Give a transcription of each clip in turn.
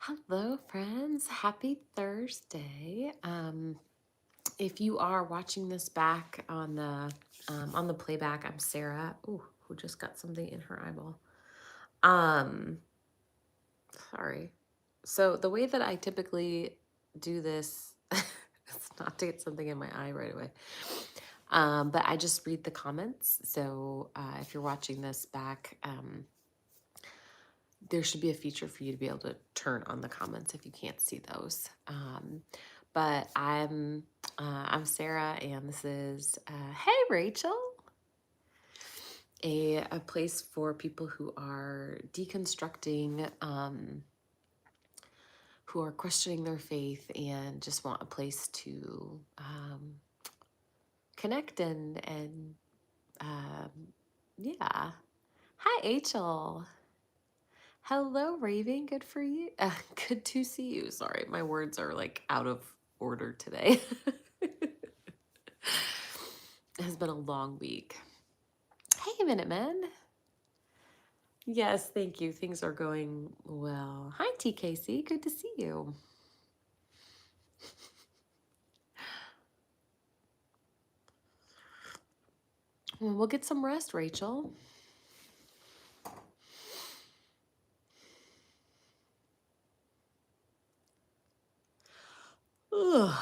Hello, friends. Happy Thursday. If you are watching this back on the playback, I'm Sarah. Ooh, who just got something in her eyeball. Um, Sorry. So the way that I typically do this, it's not to get something in my eye right away. But I just read the comments. So if you're watching this back, there should be a feature for you to be able to turn on the comments if you can't see those. But I'm Sarah, and this is Hey Rachel, a place for people who are deconstructing, who are questioning their faith, and just want a place to connect and um, yeah. Hi, Rachel. Hello, Raving. Good for you. Good to see you. Sorry, my words are like out of order today. It has been a long week. Hey, Minutemen. Yes, thank you. Things are going well. Hi, TKC. Good to see you. Well, we'll get some rest, Rachel. Ugh.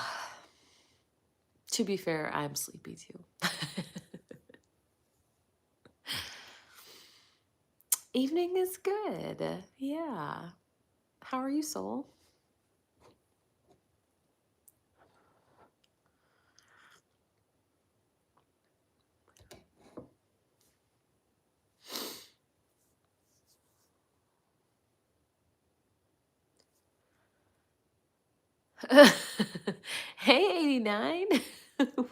To be fair, I'm sleepy too. Evening is good. Yeah. How are you, soul? Hey, 89.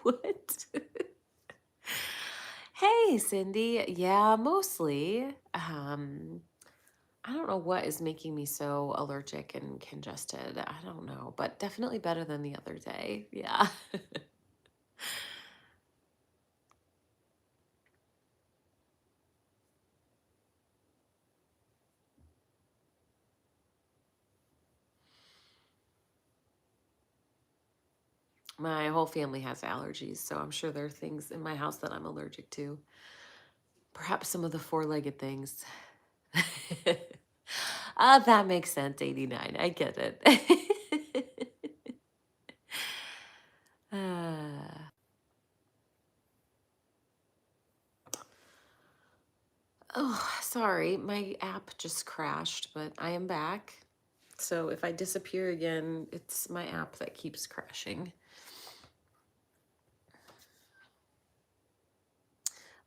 What? Hey, Cindy. Yeah, mostly. I don't know what is making me so allergic and congested. I don't know, but definitely better than the other day. Yeah. My whole family has allergies, so I'm sure there are things in my house that I'm allergic to. Perhaps some of the four-legged things. That makes sense, 89. I get it. Ah. Oh, sorry. My app just crashed, but I am back. So if I disappear again, it's my app that keeps crashing.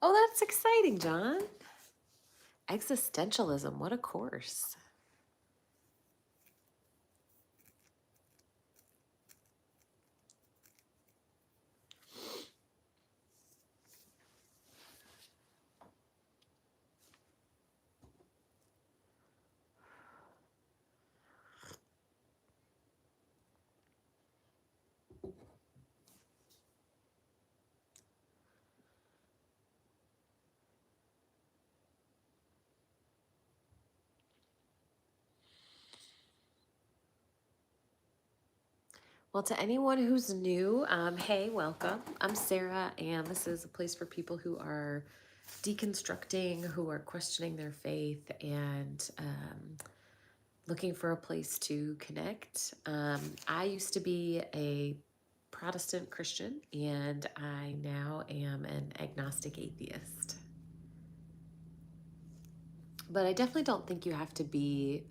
Oh, that's exciting, John. Existentialism, what a course. Well, to anyone who's new, hey, welcome. I'm Sarah, and this is a place for people who are deconstructing, who are questioning their faith, and looking for a place to connect. I used to be a Protestant Christian, and I now am an agnostic atheist. But I definitely don't think you have to be,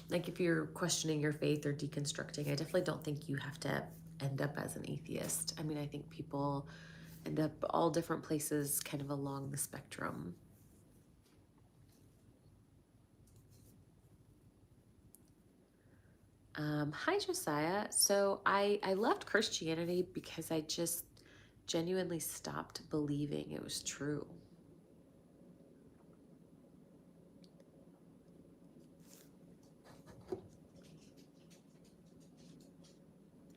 like if you're questioning your faith or deconstructing, I definitely don't think you have to end up as an atheist. I mean, I think people end up all different places kind of along the spectrum. Hi, Josiah. So I left Christianity because I just genuinely stopped believing it was true.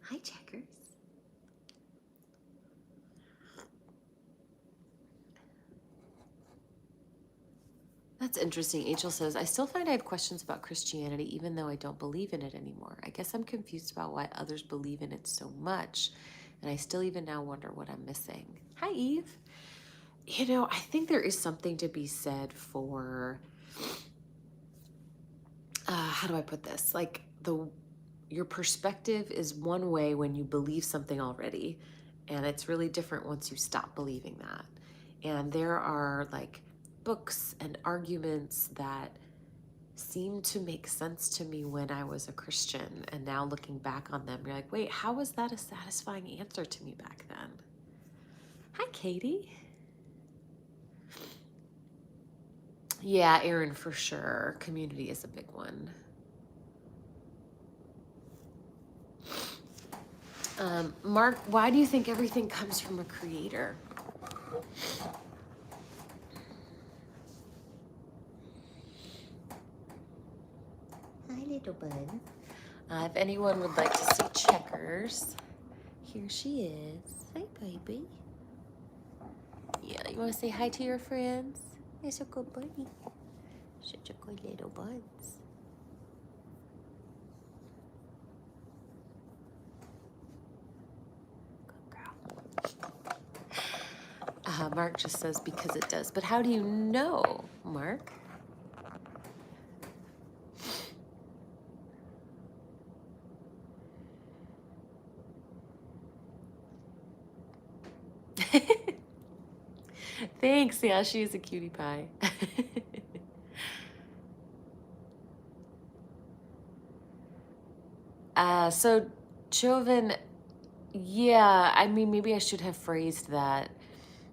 Hi, Checkers. That's interesting. Angel says, I still find I have questions about Christianity, even though I don't believe in it anymore. I guess I'm confused about why others believe in it so much. And I still even now wonder what I'm missing. Hi, Eve. You know, I think there is something to be said for, how do I put this? Like your perspective is one way when you believe something already, and it's really different once you stop believing that. And there are like books and arguments that seem to make sense to me when I was a Christian, and now looking back on them, you're like, wait, how was that a satisfying answer to me back then? Hi, Katie. Yeah, Aaron, for sure. Community is a big one. Mark, why do you think everything comes from a creator? Hi, little bud. If anyone would like to see Checkers, here she is. Hi, baby. Yeah, you want to say hi to your friends? You're so good, buddy. Such a good little buds. Good girl. Mark just says because it does. But how do you know, Mark? Thanks. Yeah, she is a cutie pie. So, Joven, yeah, I mean, maybe I should have phrased that,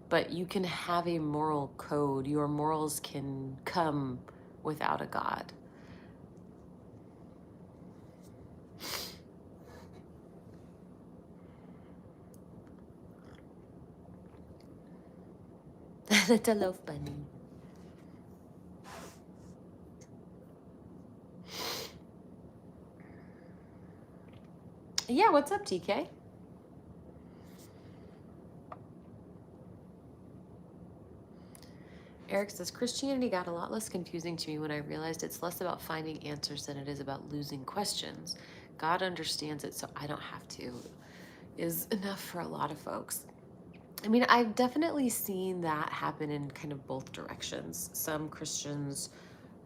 but you can have a moral code. Your morals can come without a God. That's a loaf bunny. Yeah, what's up, TK? Eric says, Christianity got a lot less confusing to me when I realized it's less about finding answers than it is about losing questions. God understands it, so I don't have to, is enough for a lot of folks. I mean, I've definitely seen that happen in kind of both directions. Some Christians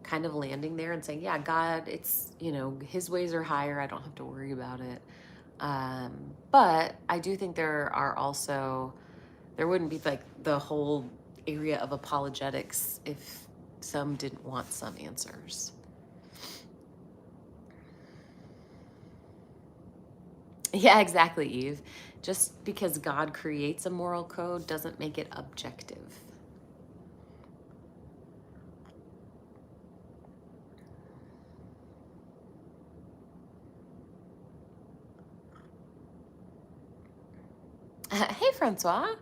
kind of landing there and saying, yeah, God, it's, his ways are higher. I don't have to worry about it. But I do think there wouldn't be like the whole area of apologetics if some didn't want some answers. Yeah, exactly, Eve. Just because God creates a moral code doesn't make it objective. Hey, Francois.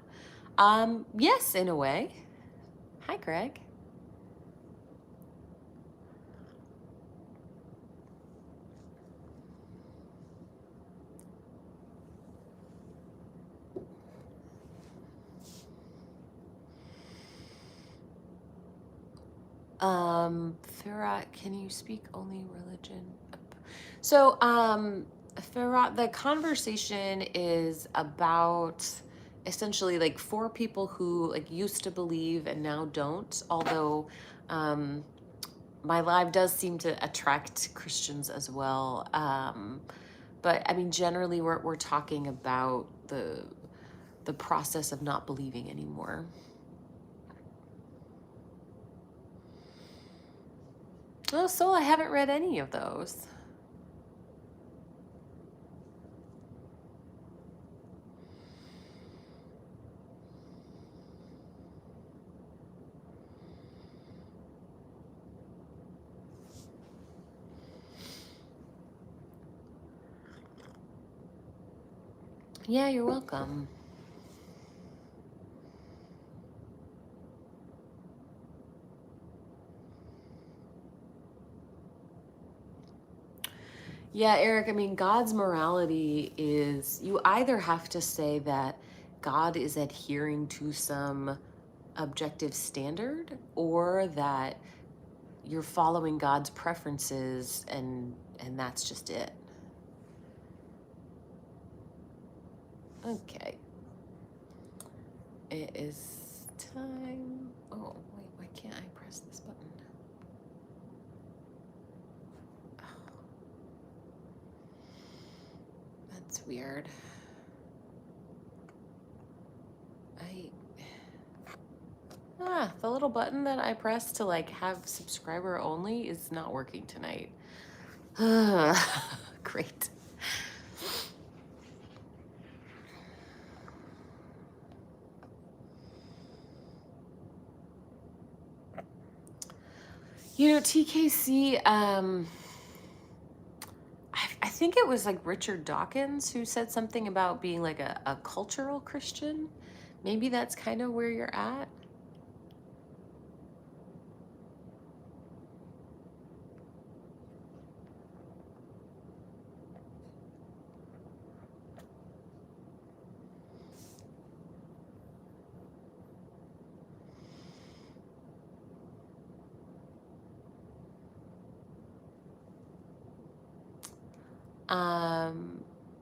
Yes, in a way. Hi, Greg. Farah, can you speak only religion? So, Farah, the conversation is about essentially like four people who like used to believe and now don't, although my live does seem to attract Christians as well. But I mean, generally we're talking about the process of not believing anymore. Oh, Soul, I haven't read any of those. Yeah, you're welcome. Yeah, Eric, I mean, God's morality is you either have to say that God is adhering to some objective standard or that you're following God's preferences and that's just it. Okay. It is time. Oh, wait, why can't I press this button? Oh, that's weird. The little button that I pressed to like have subscriber only is not working tonight. Great. You know, TKC, I think it was like Richard Dawkins who said something about being like a cultural Christian. Maybe that's kind of where you're at.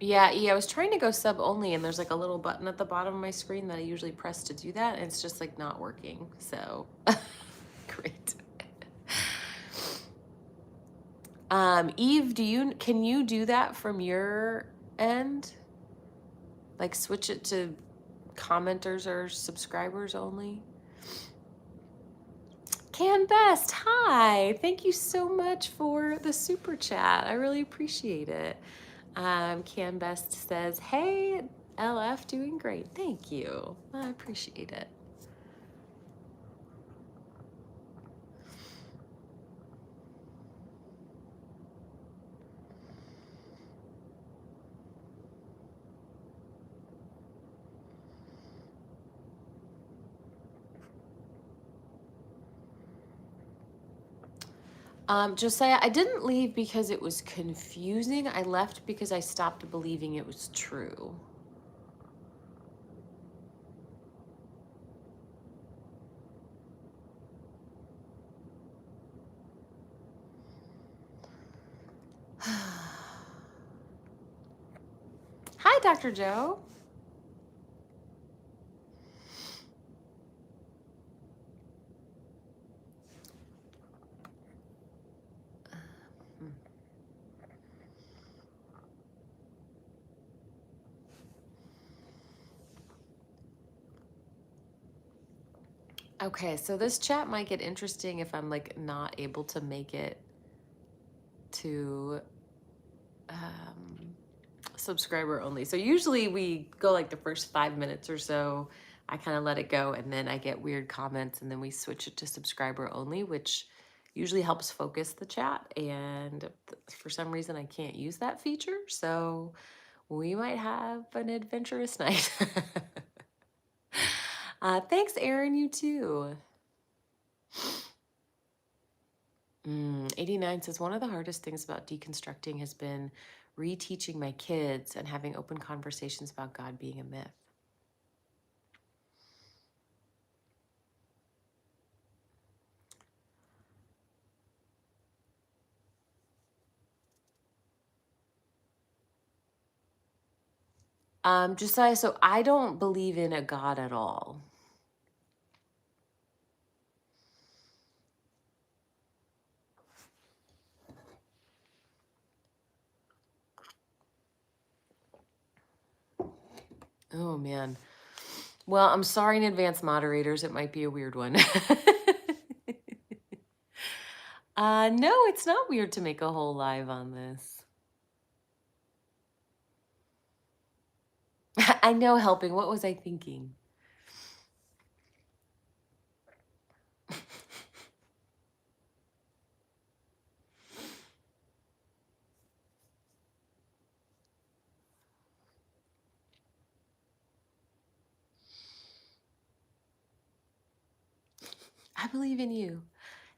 Yeah, I was trying to go sub only, and there's like a little button at the bottom of my screen that I usually press to do that, and it's just like not working. So great. Eve, can you do that from your end? Like switch it to commenters or subscribers only? Can Best, hi. Thank you so much for the super chat. I really appreciate it. Can Best says, hey, LF, doing great. Thank you. I appreciate it. Josiah, I didn't leave because it was confusing. I left because I stopped believing it was true. Hi, Dr. Joe. Okay, so this chat might get interesting if I'm like not able to make it to subscriber only. So usually we go like the first 5 minutes or so. I kind of let it go, and then I get weird comments, and then we switch it to subscriber only, which usually helps focus the chat. And for some reason, I can't use that feature. So we might have an adventurous night. Thanks, Aaron. You too. 89 says, one of the hardest things about deconstructing has been reteaching my kids and having open conversations about God being a myth. Josiah, so I don't believe in a God at all. Oh, man. Well, I'm sorry in advance, moderators. It might be a weird one. No, it's not weird to make a whole live on this. I know, helping. What was I thinking? I believe in you.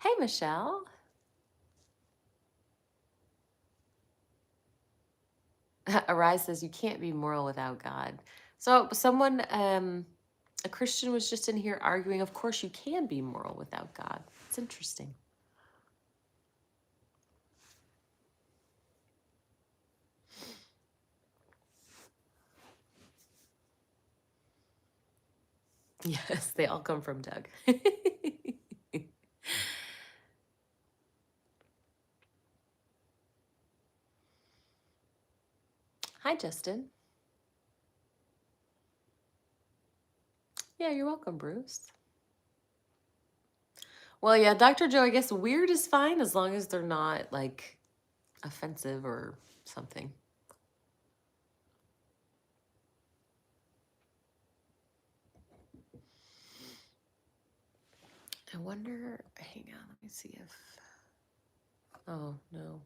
Hey, Michelle. Arise says you can't be moral without God. So someone, a Christian was just in here arguing, of course you can be moral without God. It's interesting. Yes, they all come from Doug. Hi, Justin. Yeah, you're welcome, Bruce. Well, yeah, Dr. Joe, I guess weird is fine as long as they're not like offensive or something. I wonder, hang on, let me see if, oh, no.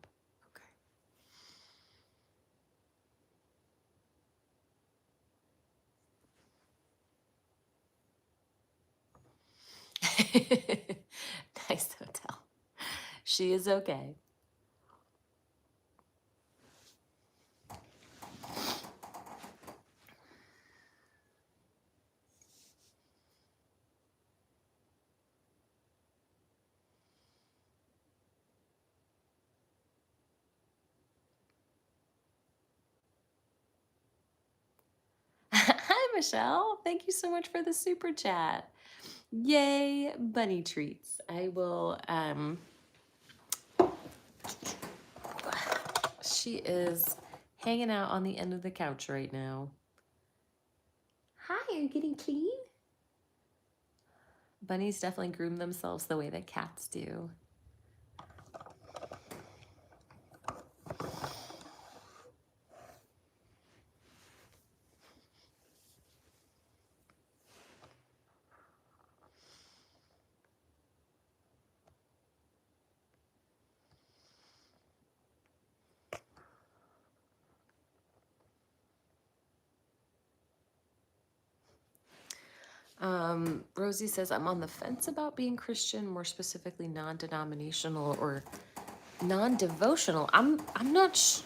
Okay. Nice hotel. She is okay. Hi, Michelle. Thank you so much for the super chat. Yay, bunny treats. I will, she is hanging out on the end of the couch right now. Hi, are you getting clean? Bunnies definitely groom themselves the way that cats do. Rosie says, I'm on the fence about being Christian, more specifically non-denominational or non-devotional. I'm not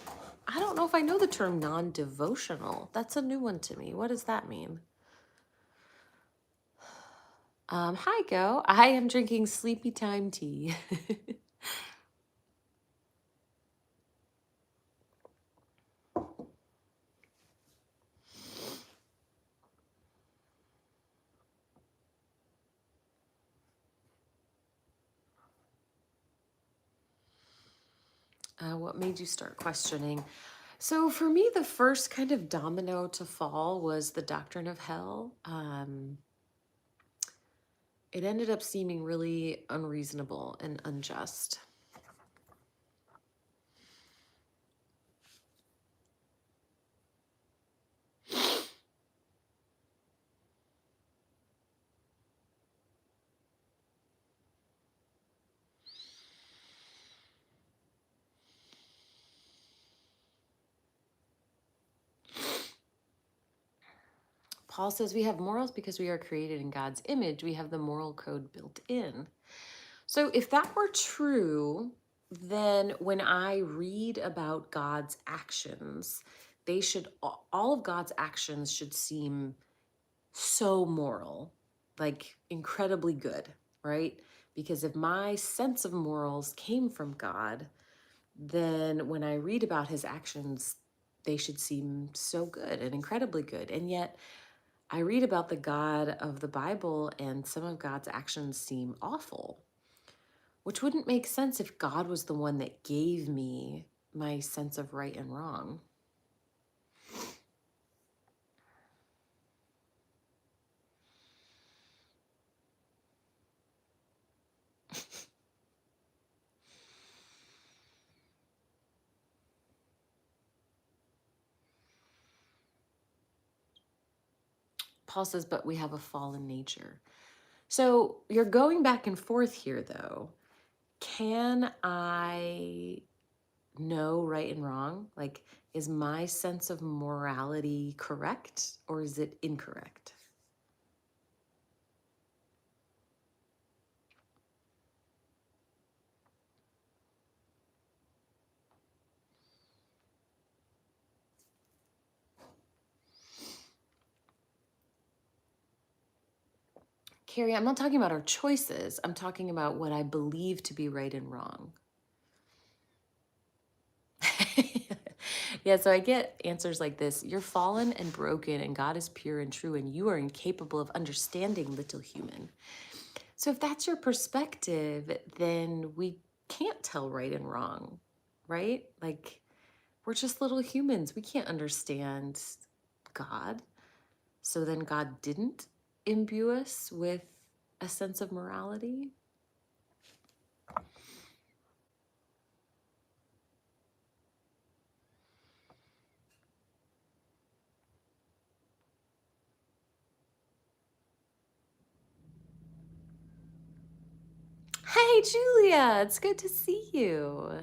I don't know if I know the term non-devotional. That's a new one to me. What does that mean? Hi, Go. I am drinking sleepy time tea. What made you start questioning? So for me, the first kind of domino to fall was the doctrine of hell. It ended up seeming really unreasonable and unjust. Paul says we have morals because we are created in God's image. We have the moral code built in. So if that were true, then when I read about God's actions, they should, all of God's actions should seem so moral, like incredibly good, right? Because if my sense of morals came from God, then when I read about his actions, they should seem so good and incredibly good. And yet, I read about the God of the Bible, and some of God's actions seem awful, which wouldn't make sense if God was the one that gave me my sense of right and wrong. Paul says, but we have a fallen nature. So you're going back and forth here, though. Can I know right and wrong? Like, is my sense of morality correct or is it incorrect? Carrie, I'm not talking about our choices. I'm talking about what I believe to be right and wrong. Yeah, so I get answers like this. You're fallen and broken, and God is pure and true, and you are incapable of understanding, little human. So if that's your perspective, then we can't tell right and wrong, right? Like, we're just little humans. We can't understand God. So then God didn't imbue us with a sense of morality. Hey, Julia, it's good to see you.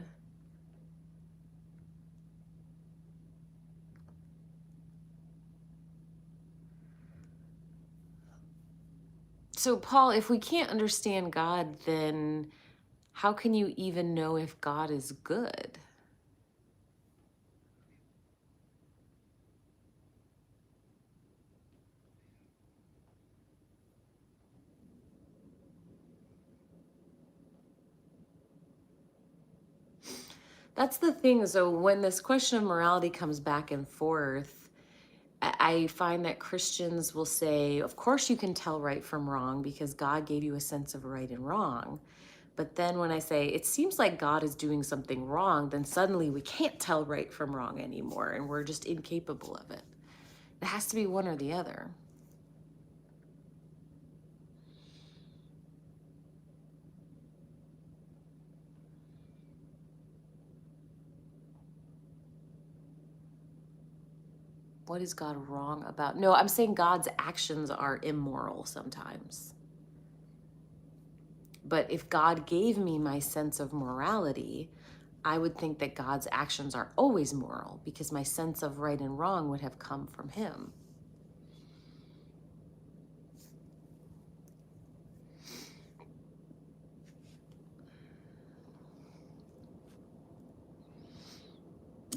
So, Paul, if we can't understand God, then how can you even know if God is good? That's the thing. So, when this question of morality comes back and forth, I find that Christians will say, of course, you can tell right from wrong because God gave you a sense of right and wrong. But then when I say it seems like God is doing something wrong, then suddenly we can't tell right from wrong anymore and we're just incapable of it. It has to be one or the other. What is God wrong about? No, I'm saying God's actions are immoral sometimes. But if God gave me my sense of morality, I would think that God's actions are always moral because my sense of right and wrong would have come from Him.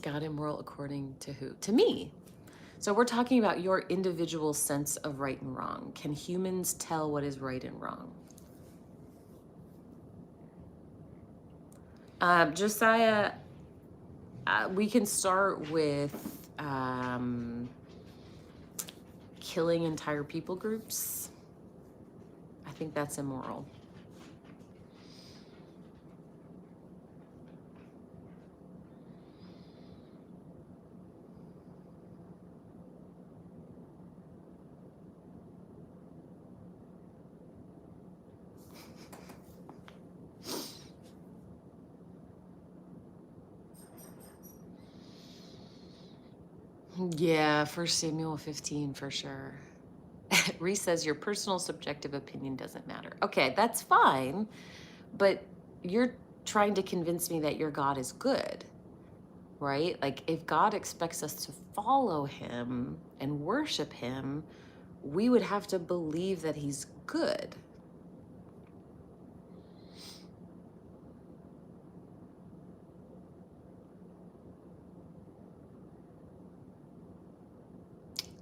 God immoral according to who? To me. So we're talking about your individual sense of right and wrong. Can humans tell what is right and wrong? Josiah, we can start with killing entire people groups. I think that's immoral. Yeah, 1 Samuel 15 for sure. Reese says your personal subjective opinion doesn't matter. Okay, that's fine, but you're trying to convince me that your God is good, right? Like if God expects us to follow him and worship him, we would have to believe that he's good.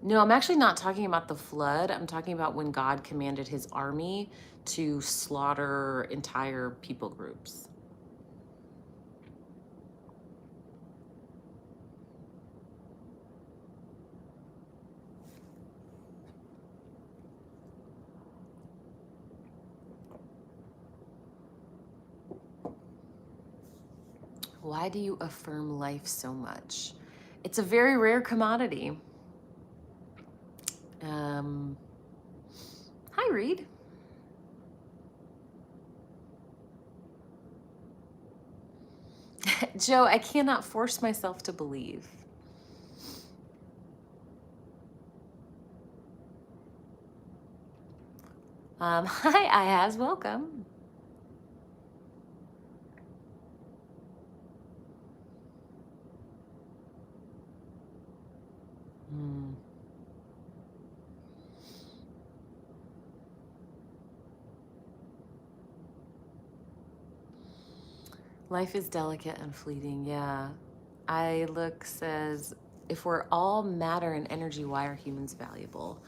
No, I'm actually not talking about the flood. I'm talking about when God commanded his army to slaughter entire people groups. Why do you affirm life so much? It's a very rare commodity. Hi, Reed. Joe, I cannot force myself to believe. Hi, Ayaz, welcome. Hmm. Life is delicate and fleeting, yeah. I look says, if we're all matter and energy, why are humans valuable?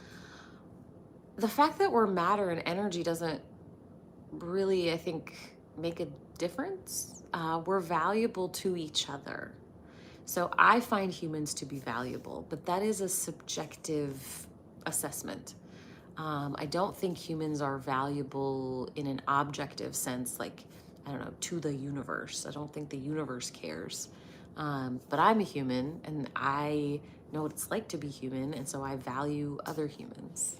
The fact that we're matter and energy doesn't really, I think, make a difference. We're valuable to each other. So I find humans to be valuable, but that is a subjective assessment. I don't think humans are valuable in an objective sense, like, I don't know, to the universe. I don't think the universe cares. But I'm a human and I know what it's like to be human, and so I value other humans.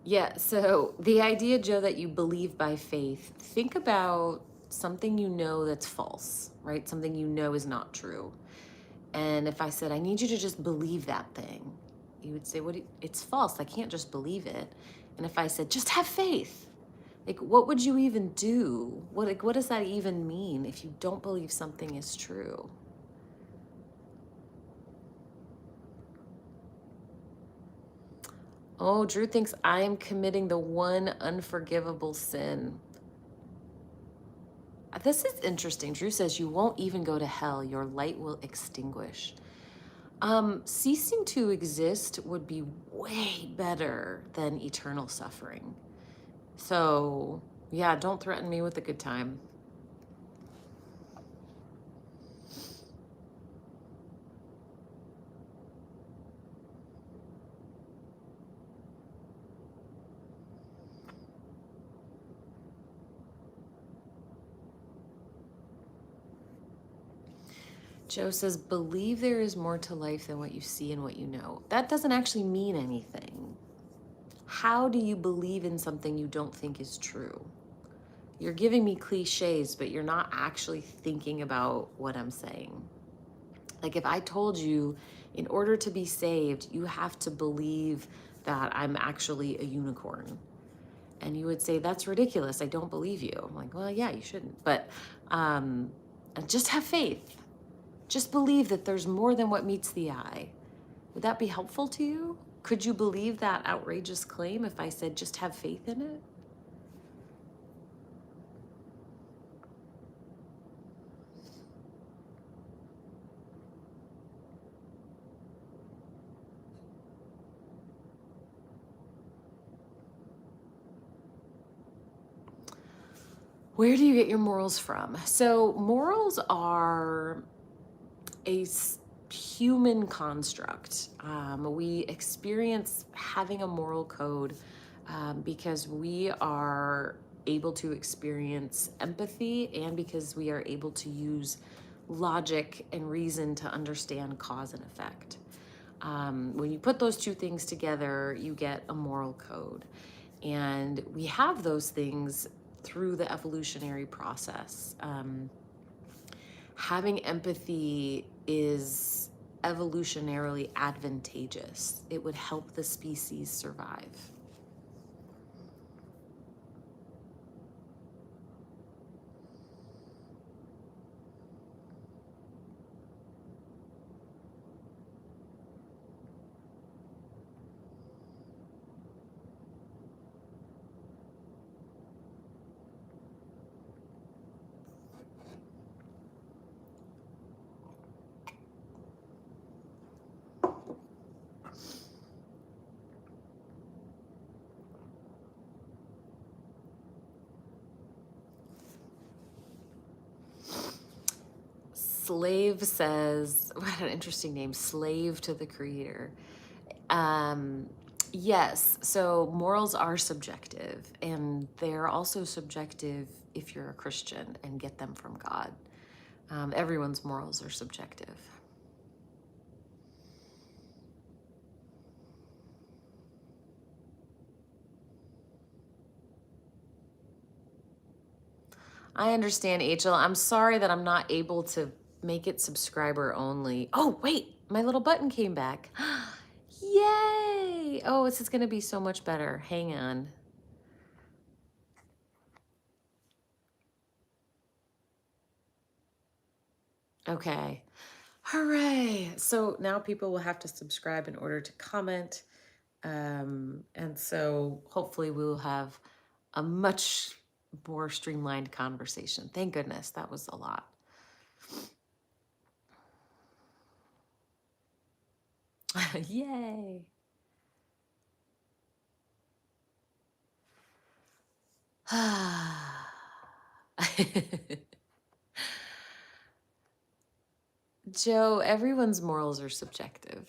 Yeah, so the idea, Joe, that you believe by faith, think about something you know that's false, right? Something you know is not true. And if I said, I need you to just believe that thing, you would say, it's false. I can't just believe it. And if I said, just have faith, like, what would you even do? What does that even mean if you don't believe something is true? Oh, Drew thinks I am committing the one unforgivable sin. This is interesting. Drew says you won't even go to hell. Your light will extinguish. Ceasing to exist would be way better than eternal suffering. So, yeah, don't threaten me with a good time. Joe says, believe there is more to life than what you see and what you know. That doesn't actually mean anything. How do you believe in something you don't think is true? You're giving me cliches, but you're not actually thinking about what I'm saying. Like, if I told you, in order to be saved, you have to believe that I'm actually a unicorn. And you would say, that's ridiculous. I don't believe you. I'm like, well, yeah, you shouldn't. But just have faith. Just believe that there's more than what meets the eye. Would that be helpful to you? Could you believe that outrageous claim if I said, just have faith in it? Where do you get your morals from? So morals are a human construct. We experience having a moral code because we are able to experience empathy and because we are able to use logic and reason to understand cause and effect. When you put those two things together, you get a moral code. And we have those things through the evolutionary process. Having empathy is evolutionarily advantageous. It would help the species survive. Slave says, what an interesting name, slave to the creator. Yes, so morals are subjective, and they're also subjective if you're a Christian and get them from God. Everyone's morals are subjective. I understand, Angel. I'm sorry that I'm not able to make it subscriber only. Oh, wait, my little button came back. Yay! Oh, this is going to be so much better. Hang on. Okay. Hooray! So now people will have to subscribe in order to comment. And so hopefully we will have a much more streamlined conversation. Thank goodness, that was a lot. Yay. Joe, everyone's morals are subjective.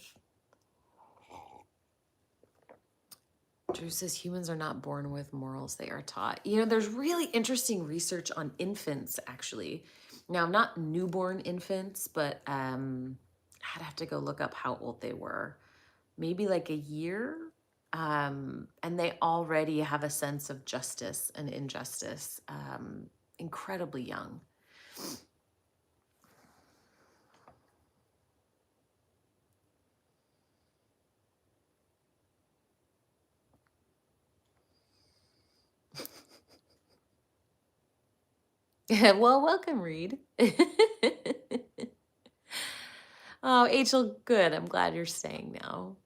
Drew says humans are not born with morals, they are taught. You know, there's really interesting research on infants, actually. Now, not newborn infants, but I'd have to go look up how old they were. Maybe like a year. And they already have a sense of justice and injustice, incredibly young. Well, welcome, Reed. Oh, Angel, good. I'm glad you're staying now.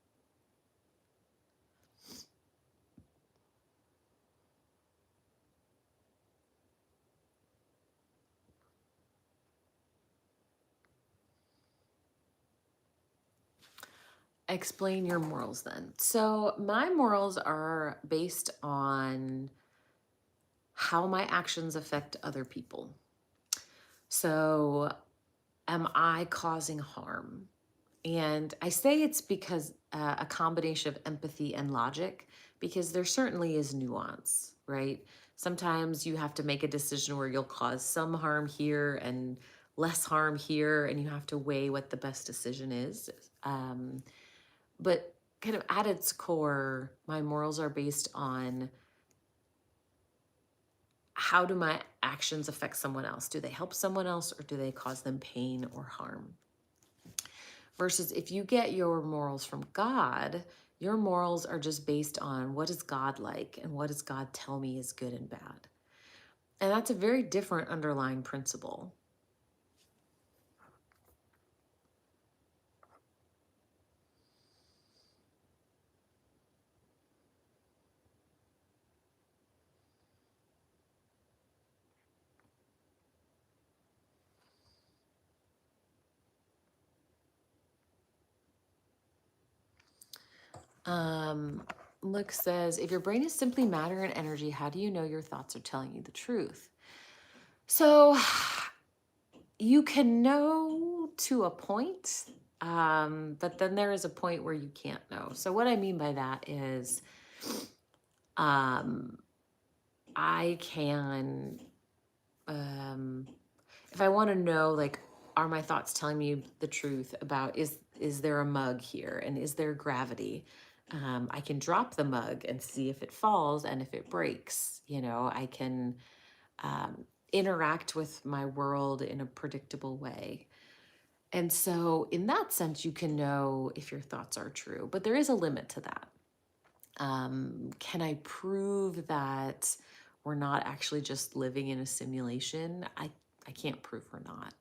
Explain your morals then. So, my morals are based on how my actions affect other people. So, am I causing harm? And I say it's because a combination of empathy and logic, because there certainly is nuance, right? Sometimes you have to make a decision where you'll cause some harm here and less harm here, and you have to weigh what the best decision is. But kind of at its core, my morals are based on how do my actions affect someone else? Do they help someone else or do they cause them pain or harm? Versus if you get your morals from God, your morals are just based on what is God like and what does God tell me is good and bad. And that's a very different underlying principle. Um, Luke says, if your brain is simply matter and energy, how do you know your thoughts are telling you the truth? So you can know to a point, but then there is a point where you can't know. So what I mean by that is um, I can, if I want to know, like, are my thoughts telling me the truth about is there a mug here and is there gravity? I can drop the mug and see if it falls and if it breaks. You know, I can interact with my world in a predictable way. And so, in that sense, you can know if your thoughts are true, but there is a limit to that. Can I prove that we're not actually just living in a simulation? I can't prove we're not.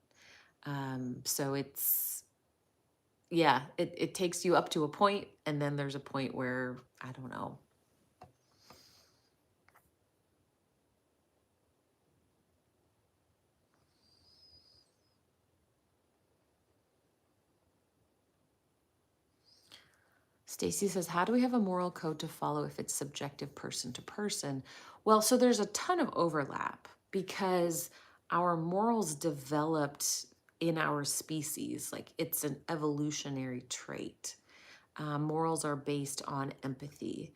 So it's, yeah, it takes you up to a point, and then there's a point where, I don't know. Stacy says, how do we have a moral code to follow if it's subjective person to person? Well, so there's a ton of overlap because our morals developed in our species. Like it's an evolutionary trait. Morals are based on empathy.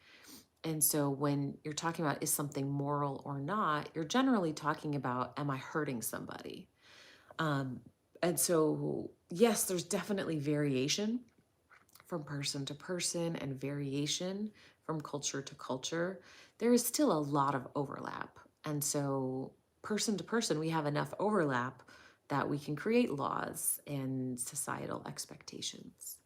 And so when you're talking about is something moral or not, you're generally talking about, am I hurting somebody? Um, and so, yes, there's definitely variation from person to person and variation from culture to culture. There is still a lot of overlap. And so, person to person, we have enough overlap that we can create laws and societal expectations.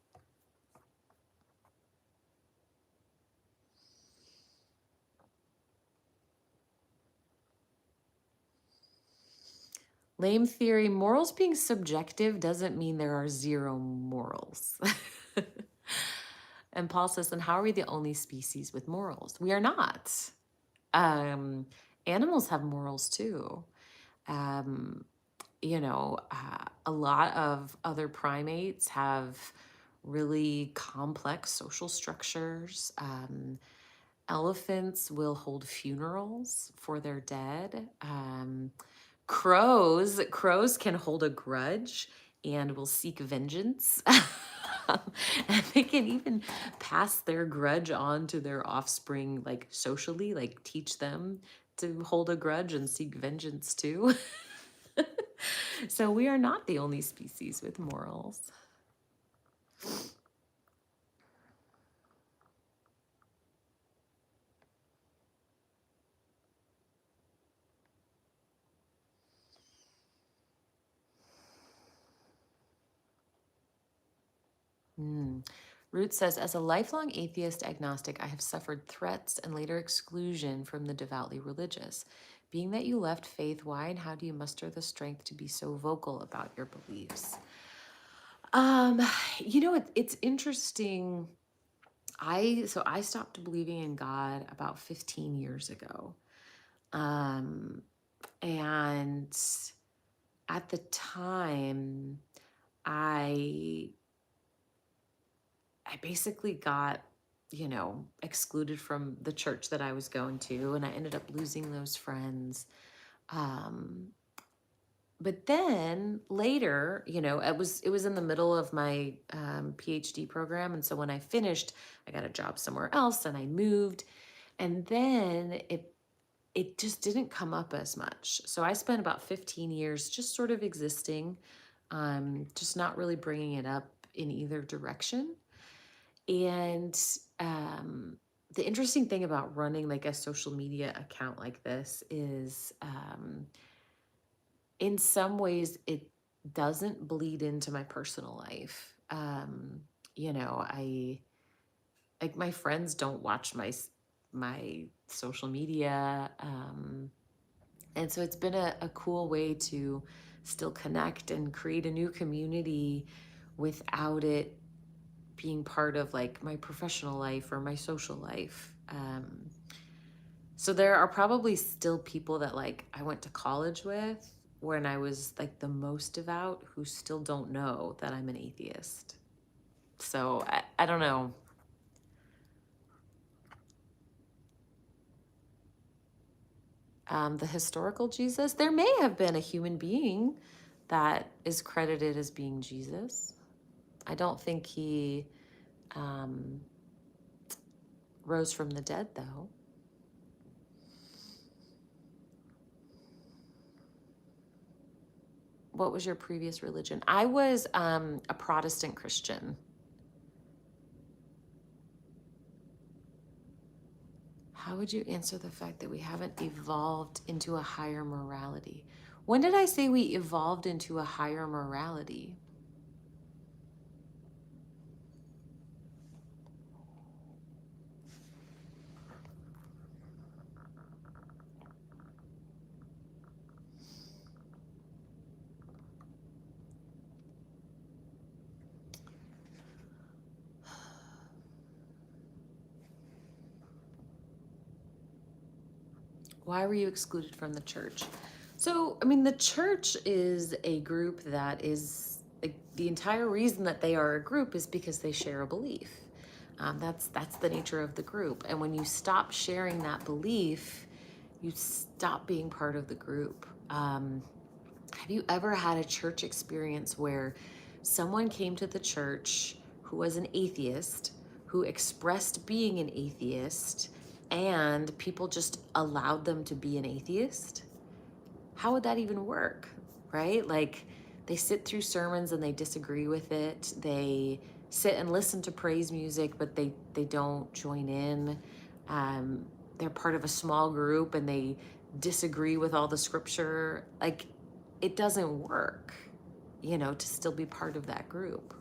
Lame theory, morals being subjective doesn't mean there are zero morals. And Paul says, then how are we the only species with morals? We are not. Animals have morals too. A lot of other primates have really complex social structures. Elephants will hold funerals for their dead. Crows can hold a grudge and will seek vengeance. And they can even pass their grudge on to their offspring, like socially, like teach them to hold a grudge and seek vengeance too. So we are not the only species with morals. Mm. Root says, as a lifelong atheist agnostic, I have suffered threats and later exclusion from the devoutly religious. Being that you left faith, why and how do you muster the strength to be so vocal about your beliefs? Um, it's interesting. I stopped believing in God about 15 years ago. Um, and at the time, I I basically got, excluded from the church that I was going to, and I ended up losing those friends. Um, but then later, it was in the middle of my PhD program, and so when I finished, I got a job somewhere else, and I moved, and then it just didn't come up as much. So I spent about 15 years just sort of existing, just not really bringing it up in either direction. And the interesting thing about running like a social media account like this is, in some ways, it doesn't bleed into my personal life. I like my friends don't watch my social media, and so it's been a cool way to still connect and create a new community without it being part of like my professional life or my social life. So there are probably still people that like I went to college with when I was like the most devout who still don't know that I'm an atheist. So I don't know. The historical Jesus, there may have been a human being that is credited as being Jesus. I don't think he um, rose from the dead, though. What was your previous religion? I was a Protestant Christian. How would you answer the fact that we haven't evolved into a higher morality? When did I say we evolved into a higher morality? Why were you excluded from the church? So, I mean, the church is a group that is like, the entire reason that they are a group is because they share a belief. That's the nature of the group. And when you stop sharing that belief, you stop being part of the group. Have you ever had a church experience where someone came to the church who was an atheist, who expressed being an atheist, and people just allowed them to be an atheist? How would that even work, right? Like they sit through sermons and they disagree with it. They sit and listen to praise music, but they don't join in. Um, they're part of a small group and they disagree with all the scripture. Like it doesn't work, to still be part of that group.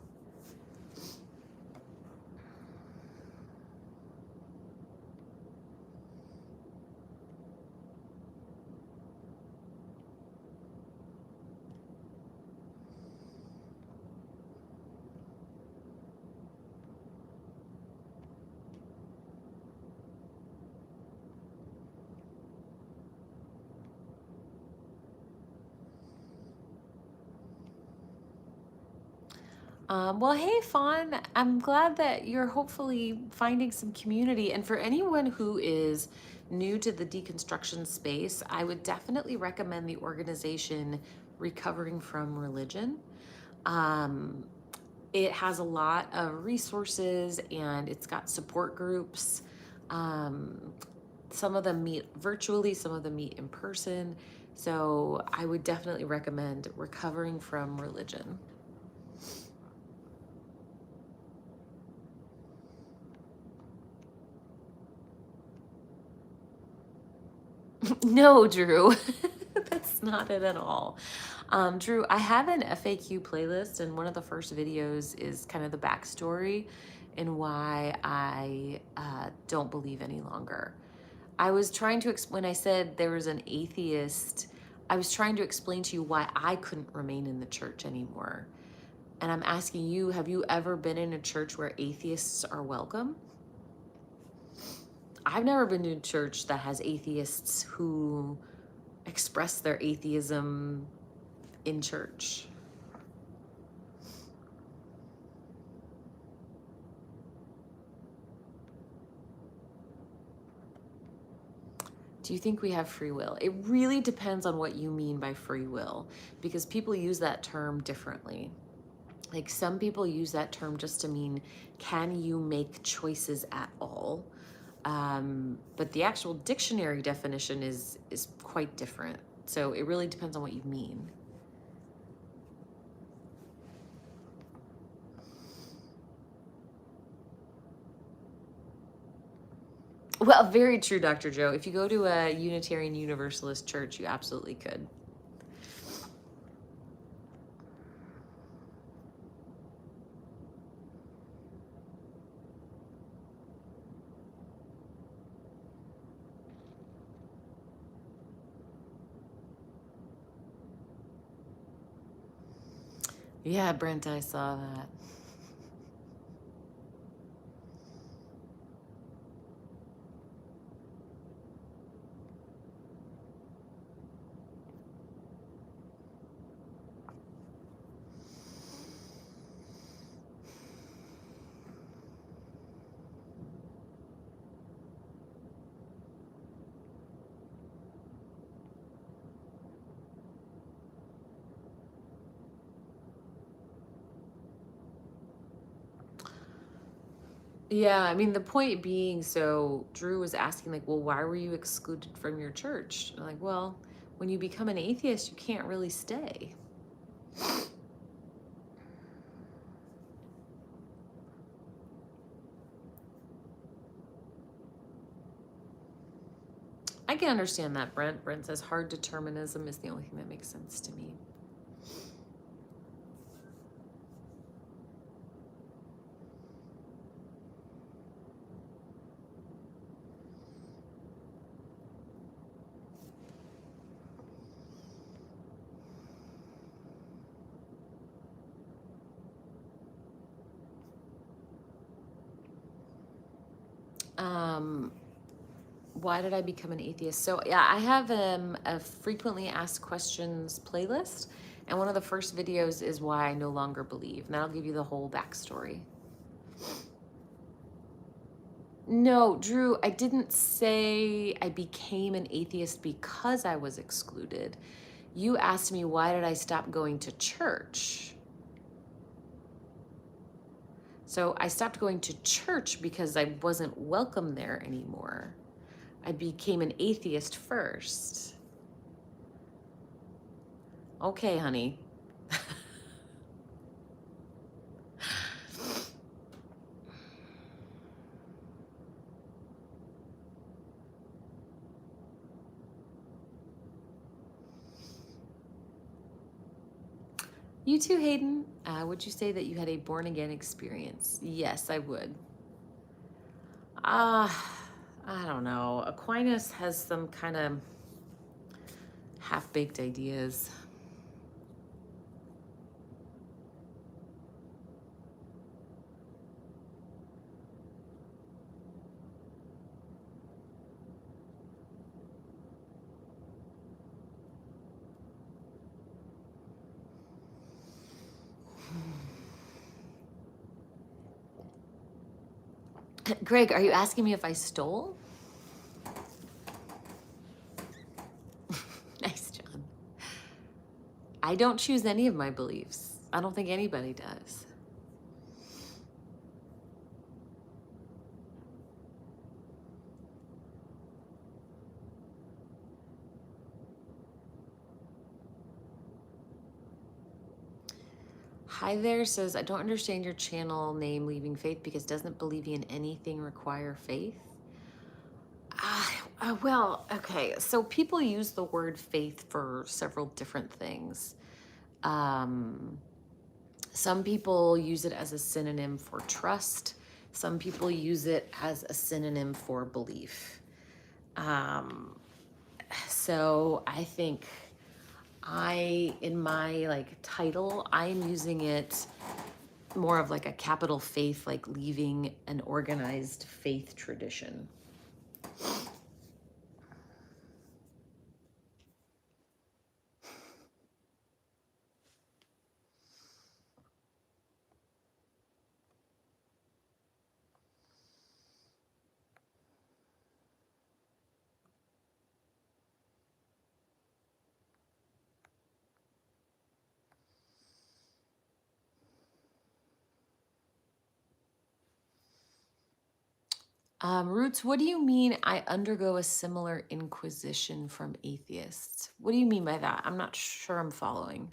Well, hey, Fawn, I'm glad that you're hopefully finding some community. And for anyone who is new to the deconstruction space, I would definitely recommend the organization Recovering from Religion. Um, it has a lot of resources and it's got support groups. Um, some of them meet virtually, some of them meet in person. So I would definitely recommend Recovering from Religion. No, Drew, that's not it at all. Drew, I have an FAQ playlist, and one of the first videos is kind of the backstory and why I don't believe any longer. I was trying to when I said there was an atheist, I was trying to explain to you why I couldn't remain in the church anymore. And I'm asking you, have you ever been in a church where atheists are welcome? I've never been to a church that has atheists who express their atheism in church. Do you think we have free will? It really depends on what you mean by free will, because people use that term differently. Like some people use that term just to mean, can you make choices at all? But the actual dictionary definition is quite different. So it really depends on what you mean. Well, very true, Dr. Joe. If you go to a Unitarian Universalist church, you absolutely could. Yeah, Brent, I saw that. Yeah, I mean, the point being, so Drew was asking, like, well, why were you excluded from your church? I'm like, well, when you become an atheist, you can't really stay. I can understand that, Brent. Brent says hard determinism is the only thing that makes sense to me. Why did I become an atheist? So yeah, I have a frequently asked questions playlist, and one of the first videos is why I no longer believe, and that'll give you the whole backstory. No, Drew, I didn't say I became an atheist because I was excluded. You asked me why did I stop going to church? So I stopped going to church because I wasn't welcome there anymore. I became an atheist first. Okay, honey. You too, Hayden. Would you say that you had a born again experience? Yes, I would. I don't know. Aquinas has some kind of half baked ideas. Greg, are you asking me if I stole? Nice, John. I don't choose any of my beliefs. I don't think anybody does. Hi there says, I don't understand your channel name, Leaving Faith, because doesn't believing in anything require faith? Well, okay. So people use the word faith for several different things. Um, some people use it as a synonym for trust. Some people use it as a synonym for belief. So I think in my like title, I'm using it more of like a capital faith, like leaving an organized faith tradition. Roots, what do you mean I undergo a similar inquisition from atheists? What do you mean by that? I'm not sure I'm following.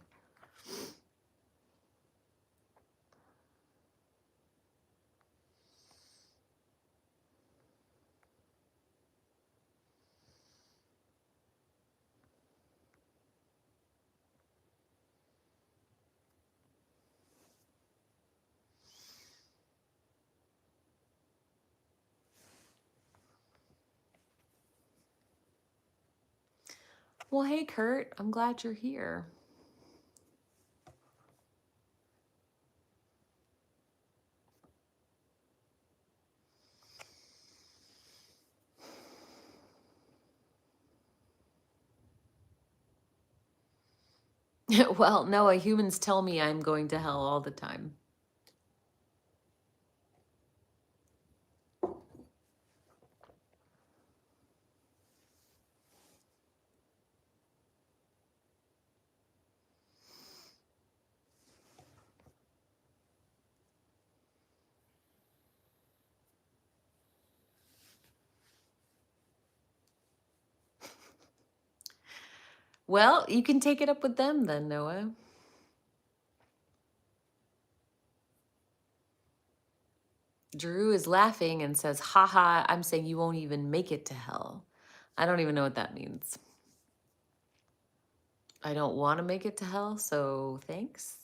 Well, hey, Kurt, I'm glad you're here. Well, Noah, humans tell me I'm going to hell all the time. Well, you can take it up with them then, Noah. Drew is laughing and says, haha, I'm saying you won't even make it to hell. I don't even know what that means. I don't want to make it to hell, so thanks.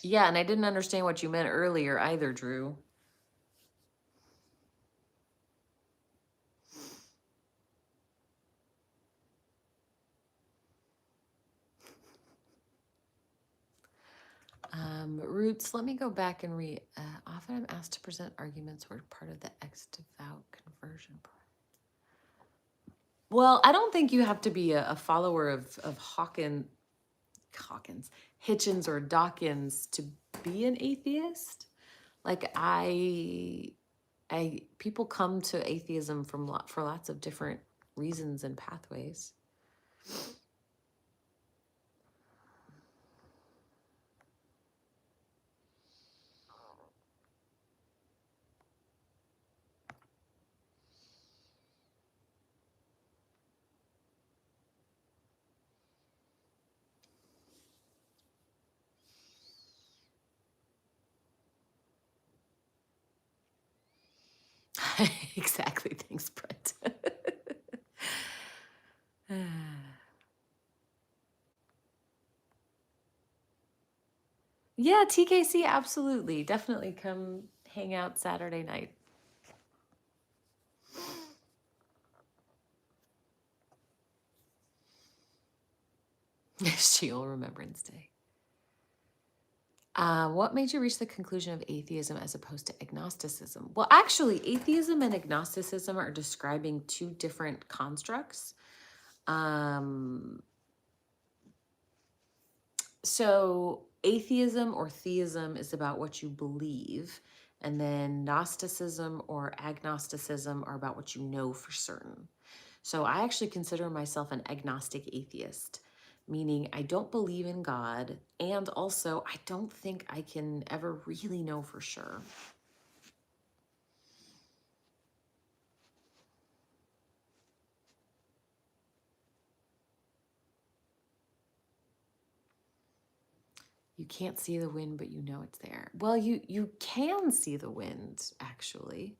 Yeah, and I didn't understand what you meant earlier either, Drew. Roots, let me go back and read. Often I'm asked to present arguments where part of the ex-devout conversion. Well, I don't think you have to be a follower of Hitchens or Dawkins to be an atheist. Like people come to atheism for lots of different reasons and pathways. Exactly. Thanks, Brent. Yeah, TKC, absolutely. Definitely come hang out Saturday night. Sheol Remembrance Day. What made you reach the conclusion of atheism as opposed to agnosticism? Well, actually, atheism and agnosticism are describing two different constructs. Um, so, atheism or theism is about what you believe, and then Gnosticism or agnosticism are about what you know for certain. So I actually consider myself an agnostic atheist, meaning I don't believe in God, and also I don't think I can ever really know for sure. You can't see the wind, but you know it's there. Well, you can see the wind, actually.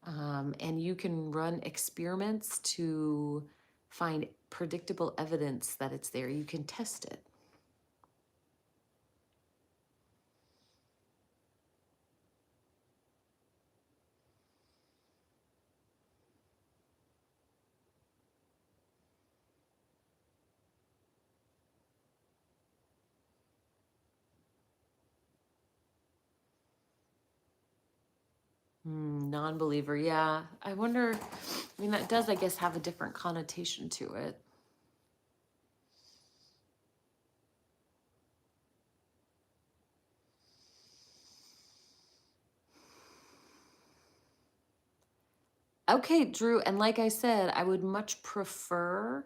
And you can run experiments to find predictable evidence that it's there. You can test it. Non-believer, yeah. I wonder, I mean, that does, I guess, have a different connotation to it. Okay, Drew, and like I said, I would much prefer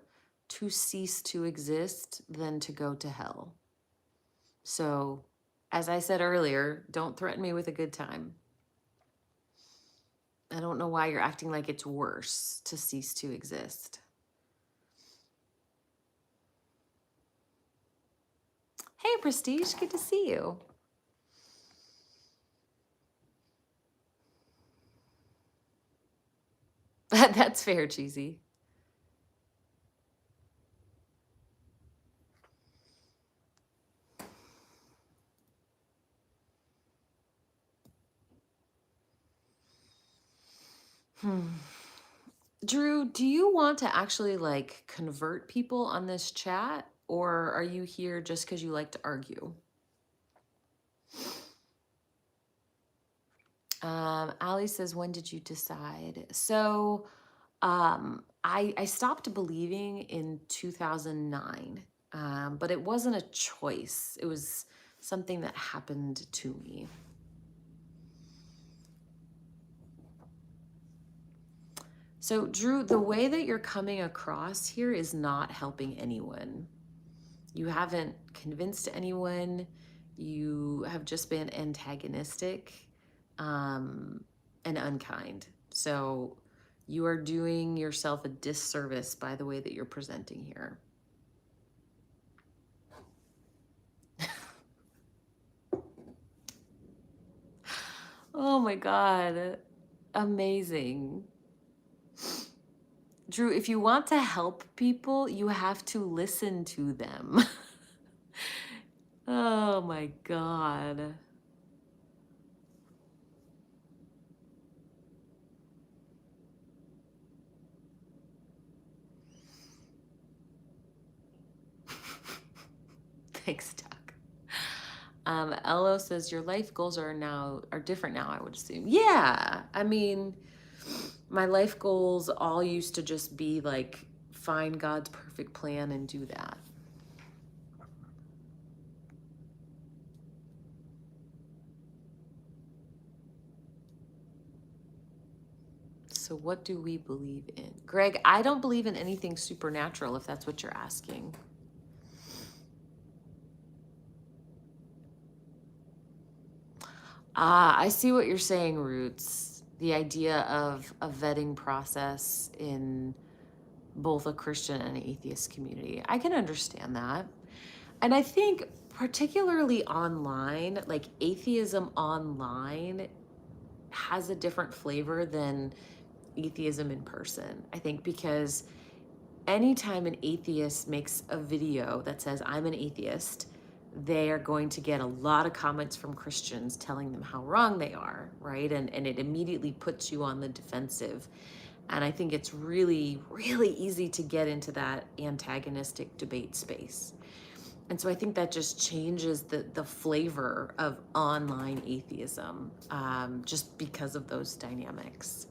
to cease to exist than to go to hell. So, as I said earlier, don't threaten me with a good time. I don't know why you're acting like it's worse to cease to exist. Hey, Prestige, good to see you. That's fair, Cheesy. Drew, do you want to actually like convert people on this chat, or are you here just because you like to argue? Ali says, when did you decide? So I stopped believing in 2009, but it wasn't a choice. It was something that happened to me. So, Drew, the way that you're coming across here is not helping anyone. You haven't convinced anyone. You have just been antagonistic and unkind. So, you are doing yourself a disservice by the way that you're presenting here. Oh my God. Amazing. Drew, if you want to help people, you have to listen to them. Oh my God. Thanks, Doug. Elo says your life goals are different now, I would assume. Yeah. I mean, my life goals all used to just be like find God's perfect plan and do that. So what do we believe in? Greg, I don't believe in anything supernatural, if that's what you're asking. Ah, I see what you're saying, Roots. The idea of a vetting process in both a Christian and an atheist community. I can understand that. And I think particularly online, like atheism online has a different flavor than atheism in person. I think because anytime an atheist makes a video that says, I'm an atheist, they are going to get a lot of comments from Christians telling them how wrong they are, right? And it immediately puts you on the defensive. And I think it's really, really easy to get into that antagonistic debate space. And so I think that just changes the flavor of online atheism, just because of those dynamics.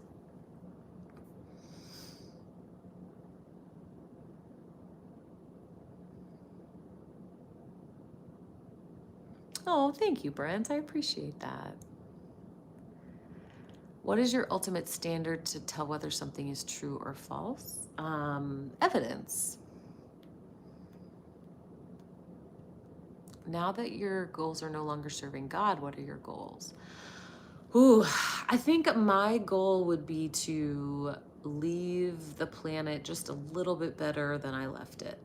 Oh, thank you, Brent. I appreciate that. What is your ultimate standard to tell whether something is true or false? Evidence. Now that your goals are no longer serving God, what are your goals? Ooh, I think my goal would be to leave the planet just a little bit better than I left it.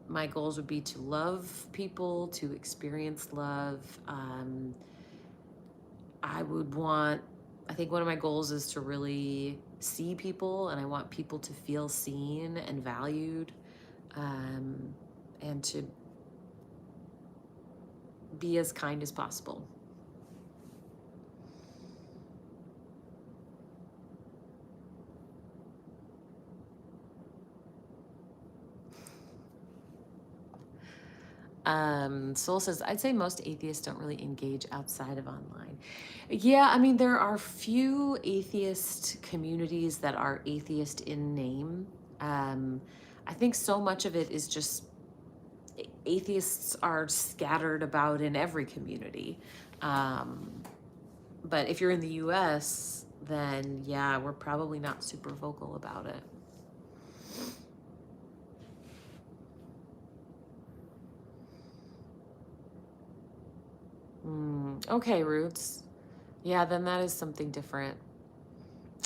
My goals would be to love people, to experience love. I think one of my goals is to really see people, and I want people to feel seen and valued, and to be as kind as possible. Soul says, I'd say most atheists don't really engage outside of online. Yeah, I mean, there are few atheist communities that are atheist in name. I think so much of it is just atheists are scattered about in every community. But if you're in the US, then yeah, we're probably not super vocal about it. Okay, Roots. Yeah, then that is something different.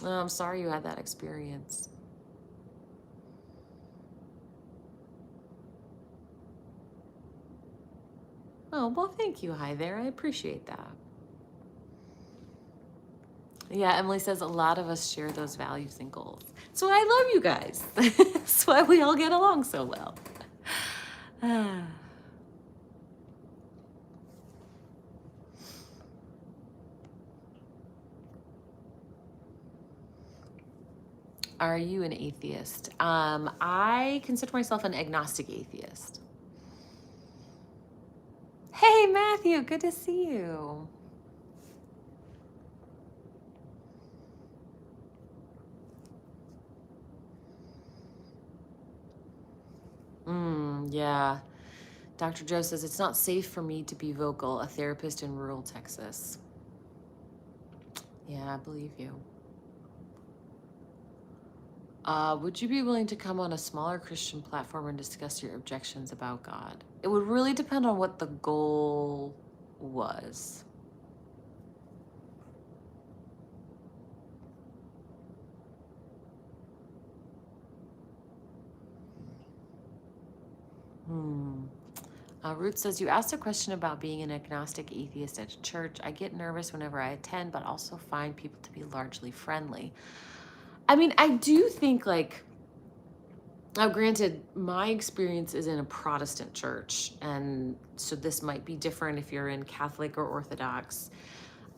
Oh, I'm sorry you had that experience. Oh, well, thank you. Hi there. I appreciate that. Yeah, Emily says a lot of us share those values and goals. So I love you guys. That's why we all get along so well. Are you an atheist? I consider myself an agnostic atheist. Hey, Matthew, good to see you. Yeah. Dr. Joe says it's not safe for me to be vocal, a therapist in rural Texas. Yeah, I believe you. Would you be willing to come on a smaller Christian platform and discuss your objections about God? It would really depend on what the goal was. Ruth says, you asked a question about being an agnostic atheist at church. I get nervous whenever I attend, but also find people to be largely friendly. I mean, I do think now, granted, my experience is in a Protestant church, and so this might be different if you're in Catholic or Orthodox.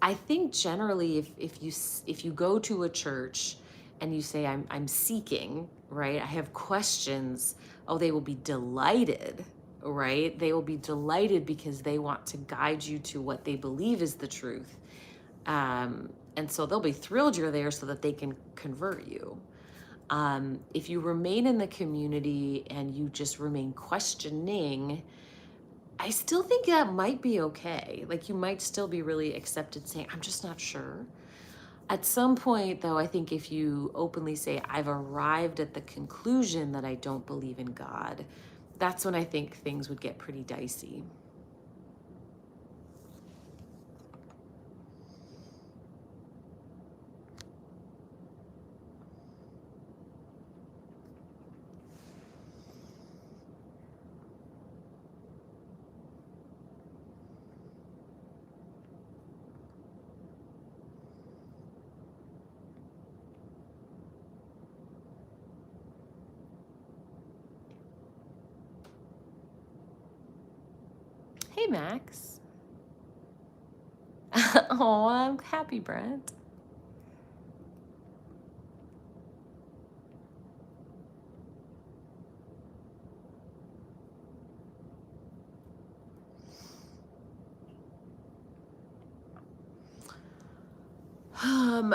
I think generally, if you go to a church and you say I'm seeking, right? I have questions. Oh, they will be delighted, right? They will be delighted because they want to guide you to what they believe is the truth, and so they'll be thrilled you're there so that they can convert you. If you remain in the community and you just remain questioning, I still think that might be okay. Like, you might still be really accepted saying, I'm just not sure. At some point, though, I think if you openly say, I've arrived at the conclusion that I don't believe in God, that's when I think things would get pretty dicey. Max. Oh, I'm happy, Brent.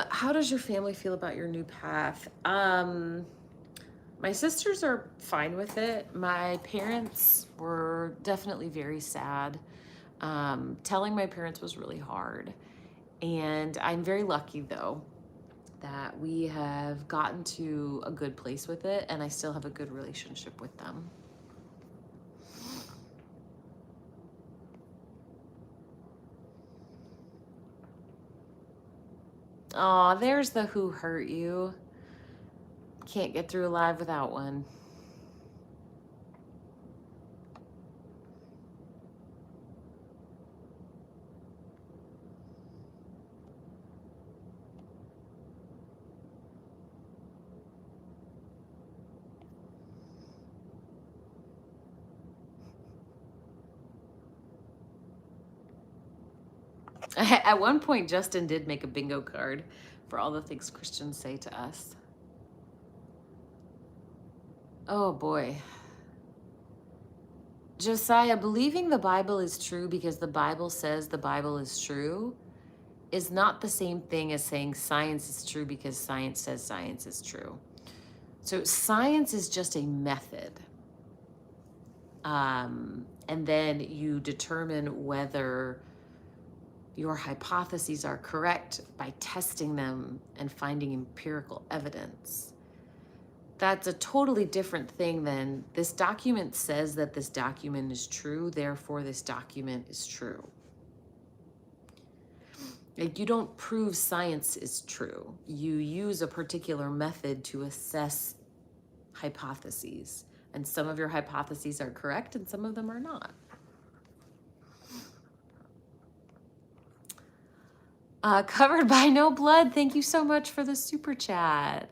How does your family feel about your new path? My sisters are fine with it. My parents were definitely very sad. Telling my parents was really hard. And I'm very lucky, though, that we have gotten to a good place with it, and I still have a good relationship with them. Aw, there's the who hurt you. Can't get through alive without one. At one point, Justin did make a bingo card for all the things Christians say to us. Oh boy. Josiah, believing the Bible is true because the Bible says the Bible is true is not the same thing as saying science is true because science says science is true. So science is just a method. And then you determine whether your hypotheses are correct by testing them and finding empirical evidence. That's a totally different thing than this document says that this document is true, therefore this document is true. Like, you don't prove science is true. You use a particular method to assess hypotheses. And some of your hypotheses are correct and some of them are not. Covered by no blood, thank you so much for the super chat.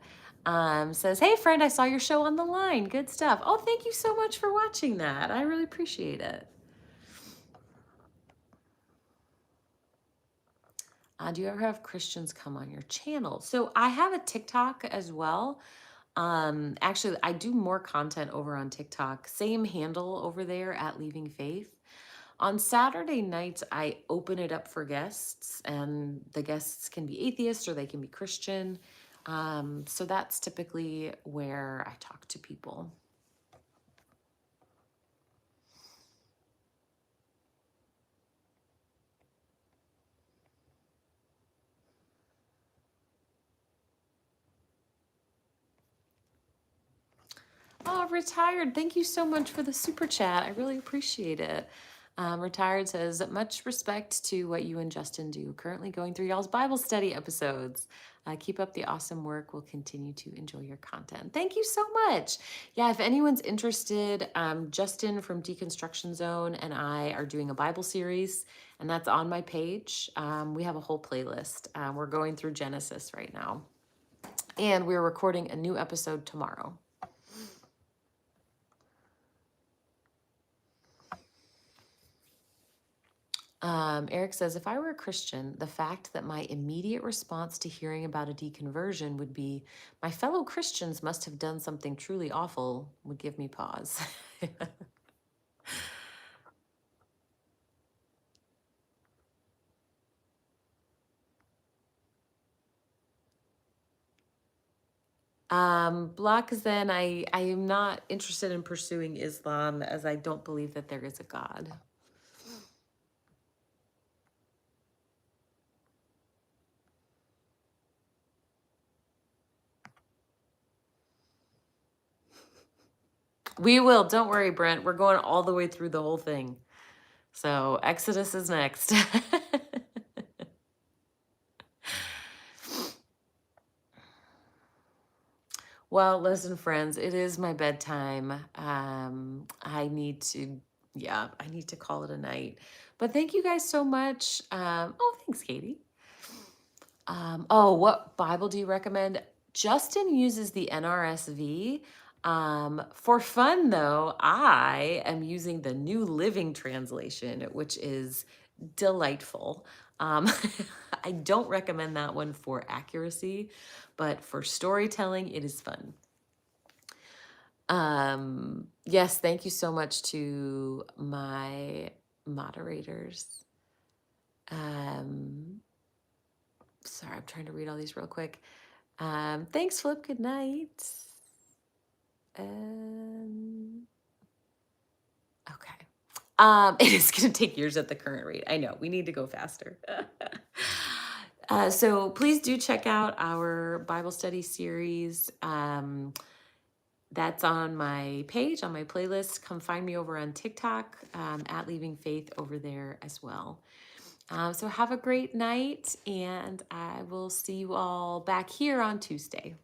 Says, hey friend, I saw your show on the line. Good stuff. Oh, thank you so much for watching that. I really appreciate it. Do you ever have Christians come on your channel? So I have a TikTok as well. Actually, I do more content over on TikTok. Same handle over there at Leaving Faith. On Saturday nights, I open it up for guests, and the guests can be atheists or they can be Christian. So that's typically where I talk to people. Oh, Retired, thank you so much for the super chat. I really appreciate it. Retired says, much respect to what you and Justin do. Currently going through y'all's Bible study episodes. Keep up the awesome work. We'll continue to enjoy your content. Thank you so much. Yeah, if anyone's interested, Justin from Deconstruction Zone and I are doing a Bible series, and that's on my page. We have a whole playlist. We're going through Genesis right now, and we're recording a new episode tomorrow. Eric says, if I were a Christian, the fact that my immediate response to hearing about a deconversion would be, my fellow Christians must have done something truly awful, would give me pause. Block Zen, I am not interested in pursuing Islam as I don't believe that there is a God. We will. Don't worry, Brent. We're going all the way through the whole thing. So Exodus is next. Well, listen, friends, it is my bedtime. I need to, yeah, I need to call it a night. But thank you guys so much. Oh, thanks, Katie. Oh, what Bible do you recommend? Justin uses the NRSV. For fun, though, I am using the New Living Translation, which is delightful. Um, I don't recommend that one for accuracy, but for storytelling, it is fun. Yes, thank you so much to my moderators. Sorry, I'm trying to read all these real quick. Thanks, Flip. Good night. Okay. It is going to take years at the current rate. I know. We need to go faster. So please do check out our Bible study series. That's on my page, on my playlist. Come find me over on TikTok at Leaving Faith over there as well. So have a great night, and I will see you all back here on Tuesday.